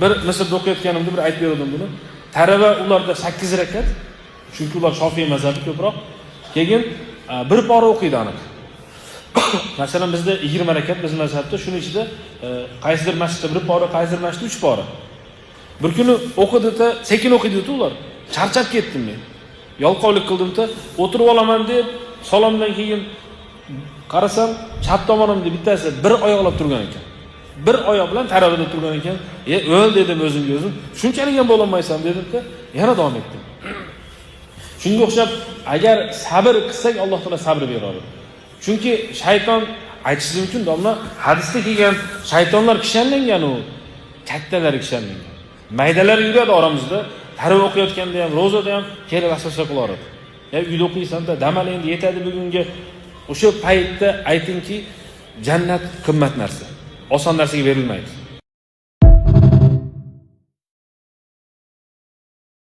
Bir Misrda o'qiyotganimda bir aytib berdim buni. Tarava ularda 8 rakat, chunki ular Shofiy mazhabi ko'proq. Keyin bir pora o'qiydi aniq. Masalan bizda 20 rakat biz mazhabda, shuning ichida qaysidir masjidda bir pora, qaysidir masjidda 3 pora. Bir kuni o'qidi-da, sekin o'qiydi-da ular. Charchab ketdim men. Yolqovlik qildim-da, o'tirib olaman deb salomdan keyin qarasam, chap tomonimda bittasi bir oyoqlab turgan ekan. Bir oyoq bilan taravada turgan ekan. O'l dedim o'zimga o'zim. Shunchalik ham bo'lolmaysan dedim-da, yana davom etdim. Shunga o'xshab, agar sabr qilsak, Alloh taolo sabr beradi. Chunki shayton aytishingiz mumkin, domla, hadisda kelgan shaytonlar kishanlangan u, kattalari kishanlangan. Maydalar yuradi oramizda, tarbiya o'qiyotganda ham, ro'zada ham kelib vasvasa qiladi. Uyda o'qiysan-da, damal endi yetadi bugunga. O'sha paytda aytingki, jannat qimmat narsa. Oson narsaga berilmaydi.